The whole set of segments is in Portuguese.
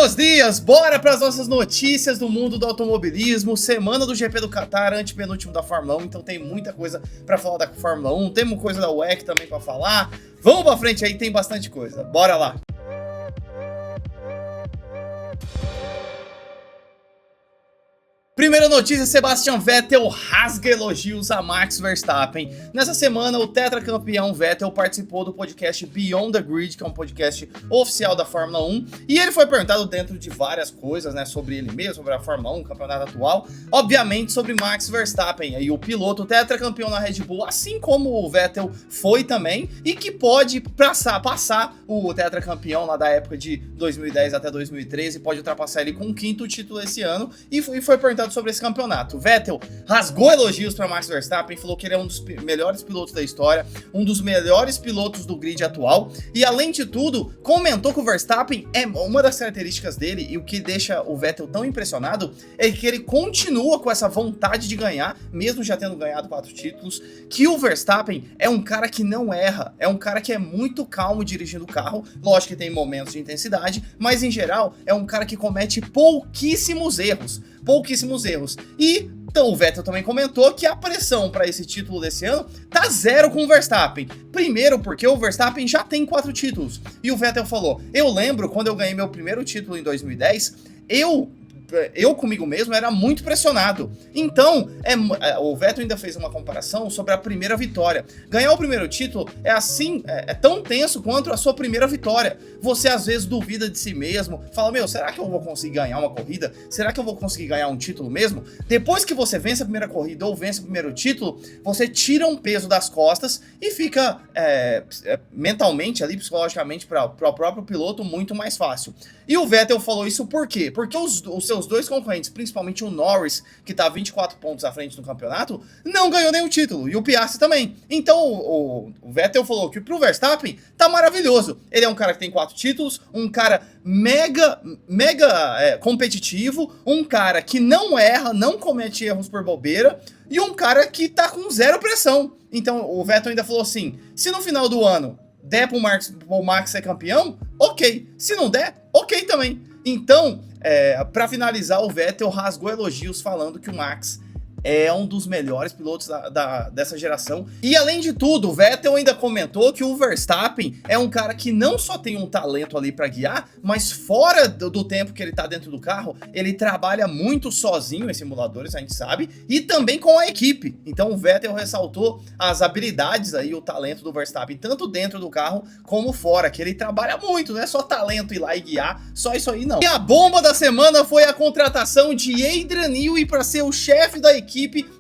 Buenos dias, bora para as nossas notícias do mundo do automobilismo. Semana do GP do Qatar, antepenúltimo da Fórmula 1, então tem muita coisa para falar da Fórmula 1, temos coisa da WEC também para falar. Vamos para frente aí, tem bastante coisa, bora lá. Primeira notícia, Sebastian Vettel rasga elogios a Max Verstappen. Nessa semana, o tetracampeão Vettel participou do podcast Beyond the Grid, que é um podcast oficial da Fórmula 1, e ele foi perguntado dentro de várias coisas, né, sobre ele mesmo, sobre a Fórmula 1, o campeonato atual, obviamente sobre Max Verstappen, aí o piloto tetracampeão na Red Bull, assim como o Vettel foi também, e que pode passar o tetracampeão lá da época de 2010 até 2013, pode ultrapassar ele com um quinto título esse ano, e foi perguntado sobre esse campeonato. Vettel rasgou elogios para Max Verstappen, falou que ele é um dos melhores pilotos da história, um dos melhores pilotos do grid atual, e além de tudo, comentou que o Verstappen é uma das características dele, e o que deixa o Vettel tão impressionado é que ele continua com essa vontade de ganhar, mesmo já tendo ganhado 4 títulos, que o Verstappen é um cara que não erra, é um cara que é muito calmo dirigindo o carro, lógico que tem momentos de intensidade, mas em geral é um cara que comete pouquíssimos erros. E então o Vettel também comentou que a pressão para esse título desse ano tá zero com o Verstappen. Primeiro porque o Verstappen já tem 4 títulos. E o Vettel falou, eu lembro quando eu ganhei meu primeiro título em 2010, eu comigo mesmo era muito pressionado. Então, o Vettel ainda fez uma comparação sobre a primeira vitória. Ganhar o primeiro título é tão tenso quanto a sua primeira vitória. Você às vezes duvida de si mesmo, fala, será que eu vou conseguir ganhar uma corrida? Será que eu vou conseguir ganhar um título mesmo? Depois que você vence a primeira corrida ou vence o primeiro título, você tira um peso das costas e fica mentalmente ali, psicologicamente, para o próprio piloto muito mais fácil. E o Vettel falou isso por quê? Porque os seus dois concorrentes, principalmente o Norris, que tá 24 pontos à frente no campeonato, não ganhou nenhum título, e o Piastri também. Então o Vettel falou que pro Verstappen tá maravilhoso. Ele é um cara que tem 4 títulos, um cara mega competitivo, um cara que não erra, não comete erros por bobeira, e um cara que tá com zero pressão. Então o Vettel ainda falou assim, se no final do ano der pro Max ser campeão, ok. Se não der, ok também. Então, para finalizar, o Vettel rasgou elogios falando que o Max é um dos melhores pilotos dessa geração. E além de tudo, o Vettel ainda comentou que o Verstappen é um cara que não só tem um talento ali para guiar, mas fora do tempo que ele tá dentro do carro, ele trabalha muito sozinho em simuladores, a gente sabe, e também com a equipe. Então o Vettel ressaltou as habilidades aí, o talento do Verstappen, tanto dentro do carro como fora, que ele trabalha muito, não é só talento ir lá e guiar, só isso aí não. E a bomba da semana foi a contratação de Adrian Newey para ser o chefe da equipe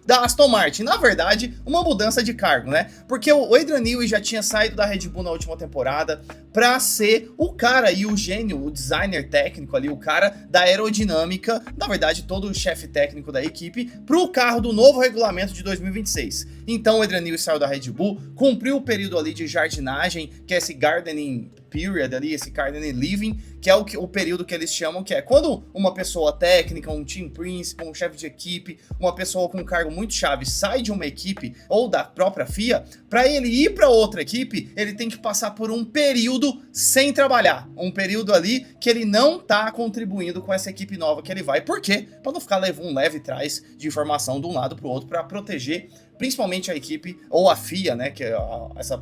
da Aston Martin. Na verdade, uma mudança de cargo, né? Porque o Adrian Newey já tinha saído da Red Bull na última temporada para ser o cara e o gênio, o designer técnico ali, o cara da aerodinâmica, na verdade, todo o chefe técnico da equipe, pro carro do novo regulamento de 2026. Então o Adrian Newey saiu da Red Bull, cumpriu o período ali de jardinagem, que é esse gardening period ali, esse gardening leaving, que é o período que eles chamam, que é quando uma pessoa técnica, um team principal, um chefe de equipe, uma pessoa com um cargo muito chave sai de uma equipe ou da própria FIA, para ele ir para outra equipe, ele tem que passar por um período sem trabalhar, um período ali que ele não tá contribuindo com essa equipe nova que ele vai. Por quê? Para não ficar levando um leve trás de informação de um lado para o outro, para proteger principalmente a equipe ou a FIA, né, que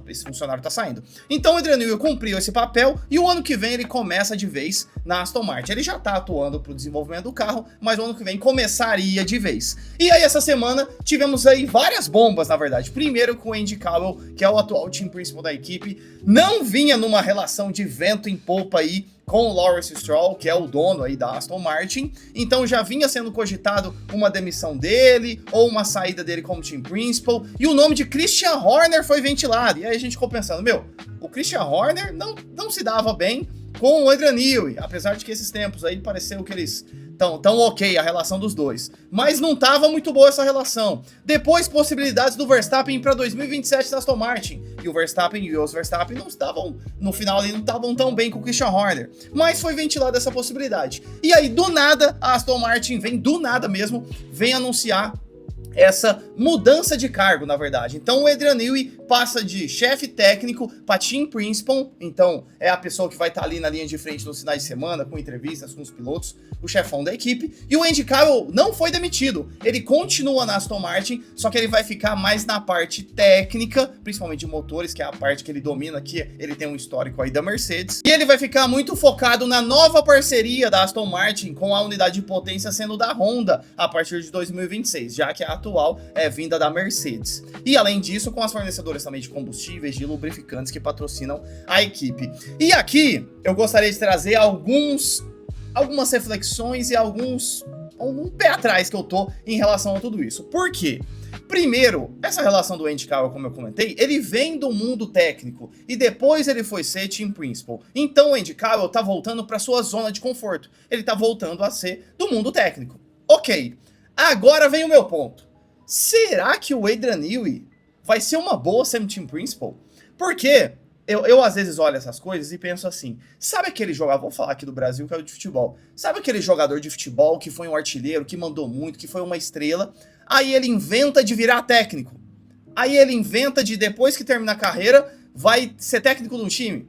esse funcionário tá saindo. Então o Adrian Newey cumpriu esse papel e o ano que vem ele começa de vez na Aston Martin. Ele já tá atuando pro desenvolvimento do carro, mas o ano que vem começaria de vez. E aí essa semana tivemos aí várias bombas, na verdade. Primeiro com o Andy Cowell, que é o atual team principal da equipe, não vinha numa relação de vento em popa aí com o Lawrence Stroll, que é o dono aí da Aston Martin, então já vinha sendo cogitado uma demissão dele, ou uma saída dele como team principal, e o nome de Christian Horner foi ventilado, e aí a gente ficou pensando, o Christian Horner não se dava bem com o Adrian Newey, apesar de que esses tempos aí pareceu que eles tão ok a relação dos dois, mas não tava muito boa essa relação. Depois, possibilidades do Verstappen para 2027 da Aston Martin, e o Verstappen e os Verstappen não estavam, no final ali, não estavam tão bem com o Christian Horner, mas foi ventilada essa possibilidade. E aí, do nada, a Aston Martin vem, do nada mesmo, vem anunciar essa mudança de cargo, na verdade. Então o Adrian Newey passa de chefe técnico para team principal, então é a pessoa que vai estar ali na linha de frente nos finais de semana, com entrevistas com os pilotos, o chefão da equipe. E o Andy Cowell não foi demitido, ele continua na Aston Martin, só que ele vai ficar mais na parte técnica, principalmente de motores, que é a parte que ele domina aqui, ele tem um histórico aí da Mercedes. E ele vai ficar muito focado na nova parceria da Aston Martin com a unidade de potência sendo da Honda a partir de 2026, já que a atual é vinda da Mercedes. E além disso, com as fornecedoras também de combustíveis, de lubrificantes que patrocinam a equipe. E aqui eu gostaria de trazer algumas reflexões e um pé atrás que eu tô em relação a tudo isso. Por quê? Primeiro, essa relação do Andy Cowell, como eu comentei, ele vem do mundo técnico e depois ele foi ser team principal. Então o Andy Cowell tá voltando para sua zona de conforto. Ele tá voltando a ser do mundo técnico. Ok, agora vem o meu ponto. Será que o Adrian Newey vai ser uma boa sendo team principal? Porque eu às vezes olho essas coisas e penso assim, sabe aquele jogador, vou falar aqui do Brasil, que é o de futebol, sabe aquele jogador de futebol que foi um artilheiro, que mandou muito, que foi uma estrela, aí ele inventa de virar técnico, aí ele inventa de, depois que termina a carreira, vai ser técnico de um time?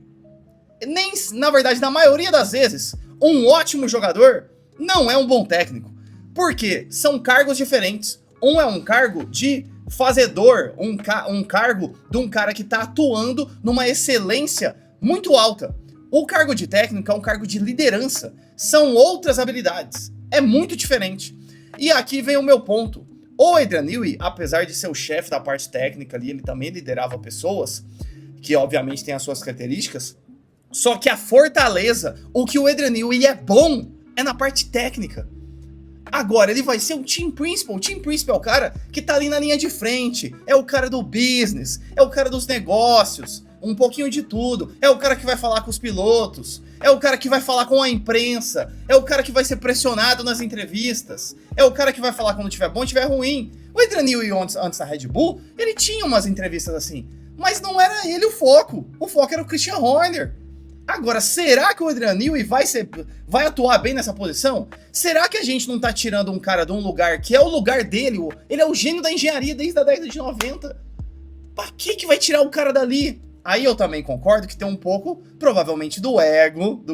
Nem, na verdade, na maioria das vezes, um ótimo jogador não é um bom técnico, porque são cargos diferentes. Um é um cargo de fazedor, um cargo de um cara que está atuando numa excelência muito alta. O cargo de técnico é um cargo de liderança, são outras habilidades, é muito diferente. E aqui vem o meu ponto. O Adrian Newey, apesar de ser o chefe da parte técnica ali, ele também liderava pessoas, que obviamente tem as suas características, só que a fortaleza, o que o Adrian Newey é bom, é na parte técnica. Agora, ele vai ser o team principal. O team principal é o cara que tá ali na linha de frente. É o cara do business. É o cara dos negócios. Um pouquinho de tudo. É o cara que vai falar com os pilotos. É o cara que vai falar com a imprensa. É o cara que vai ser pressionado nas entrevistas. É o cara que vai falar quando tiver bom e tiver ruim. O Adrian Newey, antes da Red Bull, ele tinha umas entrevistas assim. Mas não era ele o foco. O foco era o Christian Horner. Agora, será que o Adrian Newey vai atuar bem nessa posição? Será que a gente não tá tirando um cara de um lugar que é o lugar dele? Ele é o gênio da engenharia desde a década de 90. Pra que vai tirar o cara dali? Aí eu também concordo que tem um pouco, provavelmente, do ego do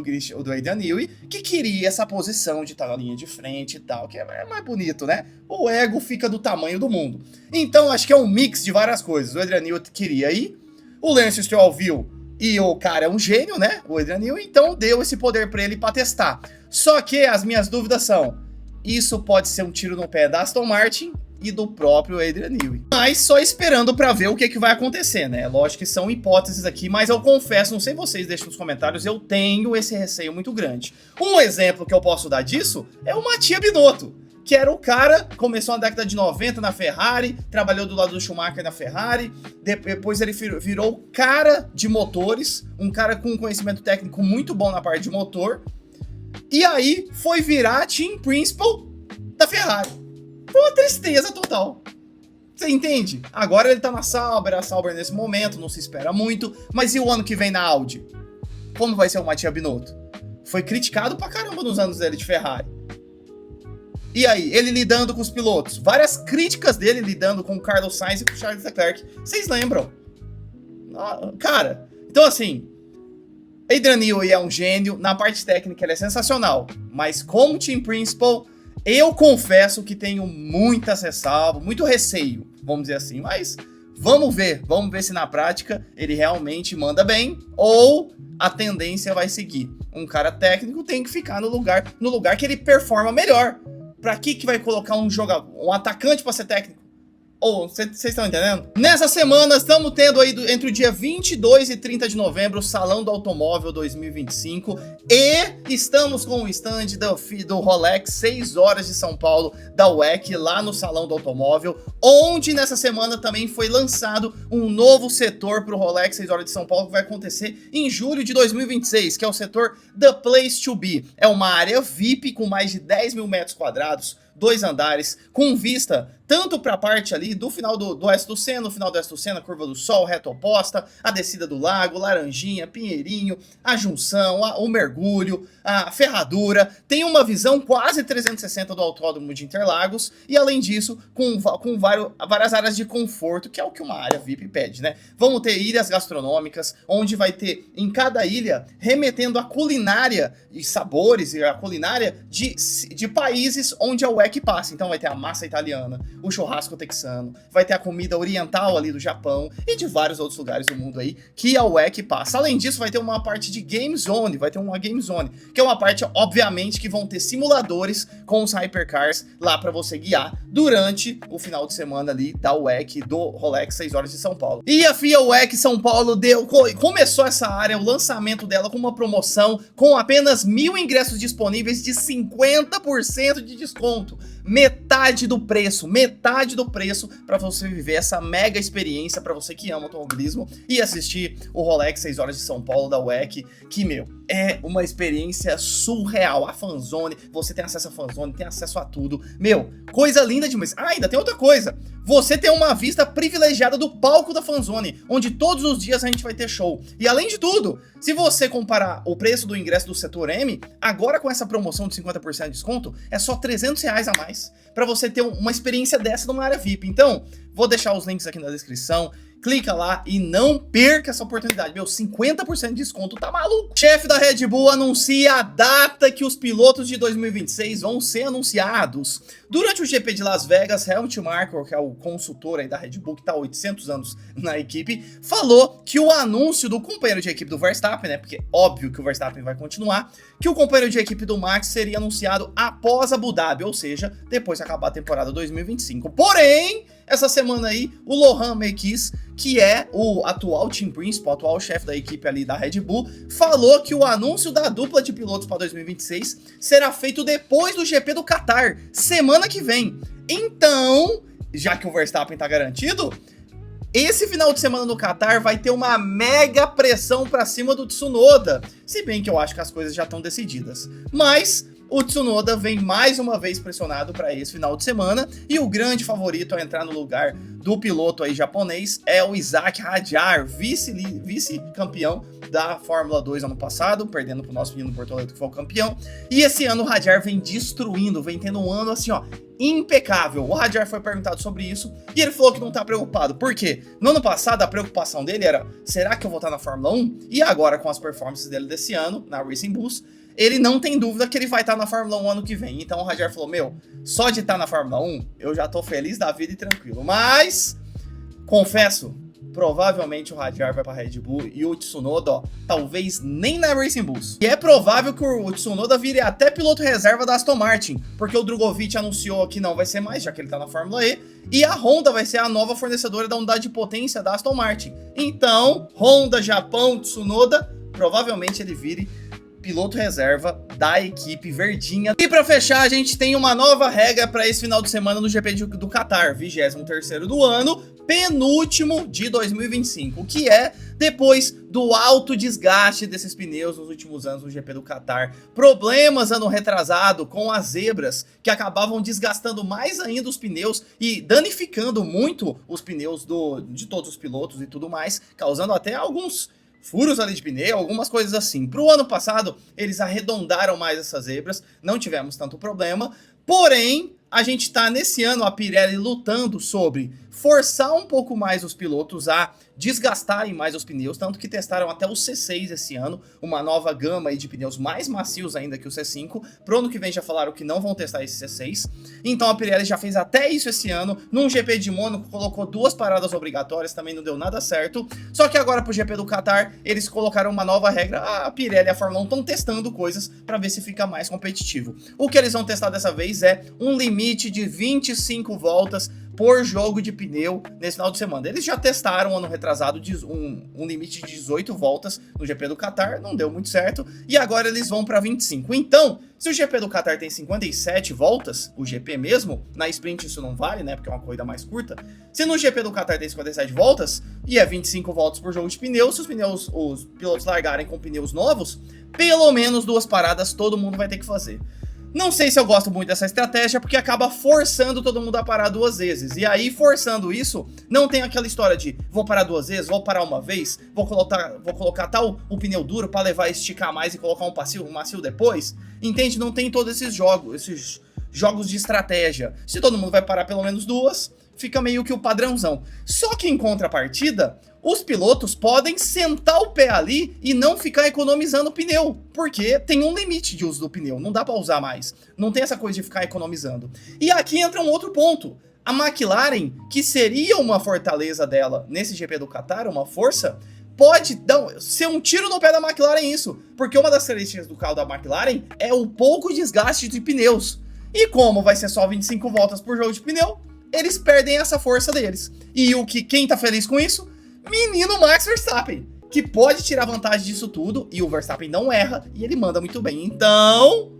Adrian Newey, que queria essa posição de estar na linha de frente e tal, que é mais bonito, né? O ego fica do tamanho do mundo. Então, acho que é um mix de várias coisas. O Adrian Newey queria ir, o Lance Stroll viu, e o cara é um gênio, né? O Adrian Newey, então deu esse poder pra ele pra testar. Só que as minhas dúvidas são, isso pode ser um tiro no pé da Aston Martin e do próprio Adrian Newey. Mas só esperando pra ver o que vai acontecer, né? Lógico que são hipóteses aqui, mas eu confesso, não sei vocês, deixem nos comentários, eu tenho esse receio muito grande. Um exemplo que eu posso dar disso é o Mattia Binotto, que era o cara, começou na década de 90 na Ferrari, trabalhou do lado do Schumacher na Ferrari, depois ele virou cara de motores, um cara com um conhecimento técnico muito bom na parte de motor, e aí foi virar team principal da Ferrari. Foi uma tristeza total. Você entende? Agora ele tá na Sauber, a Sauber nesse momento, não se espera muito, mas e o ano que vem na Audi? Como vai ser o Mattia Binotto? Foi criticado pra caramba nos anos dele de Ferrari. E aí, ele lidando com os pilotos. Várias críticas dele lidando com o Carlos Sainz e com o Charles Leclerc. Vocês lembram? Cara, então assim, Adrian Newey é um gênio. Na parte técnica ele é sensacional. Mas como team principal, eu confesso que tenho muitas ressalvas, muito receio, vamos dizer assim. Mas vamos ver se na prática ele realmente manda bem ou a tendência vai seguir. Um cara técnico tem que ficar no lugar que ele performa melhor. Pra que vai colocar um atacante pra ser técnico? Ou, vocês estão entendendo? Nessa semana, estamos tendo aí, entre o dia 22 e 30 de novembro, o Salão do Automóvel 2025. E estamos com o stand do Rolex, 6 horas de São Paulo, da WEC, lá no Salão do Automóvel. Onde, nessa semana, também foi lançado um novo setor para o Rolex 6 horas de São Paulo, que vai acontecer em julho de 2026, que é o setor The Place to Be. É uma área VIP com mais de 10 mil metros quadrados, 2 andares, com vista tanto para a parte ali do final do oeste do Sena, no final do oeste do Sena, curva do Sol, reta oposta, a descida do lago, Laranjinha, Pinheirinho, a junção, o mergulho, a ferradura. Tem uma visão quase 360 do Autódromo de Interlagos e, além disso, com várias áreas de conforto, que é o que uma área VIP pede, né? Vamos ter ilhas gastronômicas, onde vai ter em cada ilha remetendo a culinária e sabores e a culinária de países onde a WEC passa. Então vai ter a massa italiana, o churrasco texano, vai ter a comida oriental ali do Japão e de vários outros lugares do mundo aí que a WEC passa. Além disso, vai ter uma parte de Game Zone, vai ter uma Game Zone, que é uma parte, obviamente, que vão ter simuladores com os Hypercars lá para você guiar durante o final de semana ali da WEC do Rolex 6 horas de São Paulo. E a FIA WEC São Paulo começou essa área, o lançamento dela com uma promoção com apenas 1.000 ingressos disponíveis de 50% de desconto. Metade do preço para você viver essa mega experiência, para você que ama automobilismo e assistir o Rolex 6 horas de São Paulo da WEC, que, meu, é uma experiência surreal. A fanzone, você tem acesso à fanzone, tem acesso a tudo, meu, coisa linda demais. Ah, ainda tem outra coisa, você tem uma vista privilegiada do palco da fanzone, onde todos os dias a gente vai ter show. E além de tudo, se você comparar o preço do ingresso do setor M, agora com essa promoção de 50% de desconto, é só R$300 a mais para você ter uma experiência dessa numa área VIP. Então, vou deixar os links aqui na descrição. Clica lá e não perca essa oportunidade. Meu, 50% de desconto, tá maluco? O chefe da Red Bull anuncia a data que os pilotos de 2026 vão ser anunciados. Durante o GP de Las Vegas, Helmut Marko, que é o consultor aí da Red Bull, que tá há 800 anos na equipe, falou que o anúncio do companheiro de equipe do Verstappen, né, porque óbvio que o Verstappen vai continuar, que o companheiro de equipe do Max seria anunciado após Abu Dhabi, ou seja, depois que acabar a temporada 2025. Porém, essa semana aí, o Lohan Mekies, que é o atual team principal, atual chefe da equipe ali da Red Bull, falou que o anúncio da dupla de pilotos para 2026 será feito depois do GP do Qatar, semana que vem. Então, já que o Verstappen tá garantido, esse final de semana no Qatar vai ter uma mega pressão para cima do Tsunoda, se bem que eu acho que as coisas já estão decididas. Mas o Tsunoda vem mais uma vez pressionado para esse final de semana e o grande favorito a entrar no lugar do piloto aí japonês é o Isaac Hadjar, vice-campeão da Fórmula 2 ano passado, perdendo pro nosso menino Bortoleto, que foi o campeão. E esse ano o Hadjar vem destruindo, vem tendo um ano assim, ó, impecável. O Hadjar foi perguntado sobre isso e ele falou que não tá preocupado. Por quê? No ano passado a preocupação dele era, será que eu vou estar na Fórmula 1? E agora com as performances dele desse ano, na Racing Bulls, ele não tem dúvida que ele vai estar na Fórmula 1 ano que vem. Então o Hadjar falou, meu, só de estar na Fórmula 1, eu já tô feliz da vida e tranquilo. Mas, confesso, provavelmente o Hadjar vai pra Red Bull e o Tsunoda, ó, talvez nem na Racing Bulls. E é provável que o Tsunoda vire até piloto reserva da Aston Martin, porque o Drogovic anunciou que não vai ser mais, já que ele tá na Fórmula E, e a Honda vai ser a nova fornecedora da unidade de potência da Aston Martin. Então, Honda, Japão, Tsunoda, provavelmente ele vire piloto reserva da equipe verdinha. E para fechar, a gente tem uma nova regra para esse final de semana no GP do Qatar, 23º do ano, penúltimo de 2025, que é depois do alto desgaste desses pneus nos últimos anos no GP do Qatar. Problemas ano retrasado com as zebras, que acabavam desgastando mais ainda os pneus e danificando muito os pneus de todos os pilotos e tudo mais, causando até alguns furos ali de pneu, algumas coisas assim. Pro ano passado, eles arredondaram mais essas zebras, não tivemos tanto problema, porém, a gente tá nesse ano, a Pirelli lutando sobre forçar um pouco mais os pilotos a desgastarem mais os pneus, tanto que testaram até o C6 esse ano, uma nova gama aí de pneus mais macios ainda que o C5. Pro ano que vem já falaram que não vão testar esse C6, então a Pirelli já fez até isso esse ano. Num GP de Mônaco colocou 2 paradas obrigatórias, também não deu nada certo, só que agora pro GP do Qatar eles colocaram uma nova regra. A Pirelli e a Fórmula 1 estão testando coisas para ver se fica mais competitivo. O que eles vão testar dessa vez é um limite de 25 voltas por jogo de pneu nesse final de semana. Eles já testaram ano retrasado um limite de 18 voltas no GP do Qatar, não deu muito certo, e agora eles vão para 25. Então, se o GP do Qatar tem 57 voltas, o GP mesmo, na sprint isso não vale, né, porque é uma corrida mais curta. Se no GP do Qatar tem 57 voltas e é 25 voltas por jogo de pneu, se os pilotos largarem com pneus novos, pelo menos 2 paradas todo mundo vai ter que fazer. Não sei se eu gosto muito dessa estratégia, porque acaba forçando todo mundo a parar 2 vezes. E aí, forçando isso, não tem aquela história de vou parar 2 vezes, vou parar uma vez, vou colocar tal o pneu duro pra levar esticar mais e colocar um macio depois. Entende? Não tem todos esses jogos de estratégia. Se todo mundo vai parar pelo menos 2, fica meio que o padrãozão. Só que em contrapartida, os pilotos podem sentar o pé ali e não ficar economizando o pneu, porque tem um limite de uso do pneu, não dá para usar mais. Não tem essa coisa de ficar economizando. E aqui entra um outro ponto. A McLaren, que seria uma fortaleza dela nesse GP do Qatar, uma força, pode ser um tiro no pé da McLaren isso, porque uma das características do carro da McLaren é o pouco desgaste de pneus. E como vai ser só 25 voltas por jogo de pneu, eles perdem essa força deles. E quem tá feliz com isso? Menino Max Verstappen, que pode tirar vantagem disso tudo, e o Verstappen não erra, e ele manda muito bem. Então,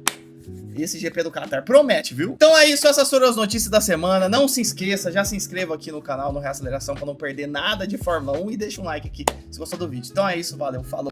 esse GP do Qatar promete, viu? Então é isso, essas foram as notícias da semana. Não se esqueça, já se inscreva aqui no canal, no Reaceleração, para não perder nada de Fórmula 1, e deixa um like aqui se gostou do vídeo. Então é isso, valeu, falou!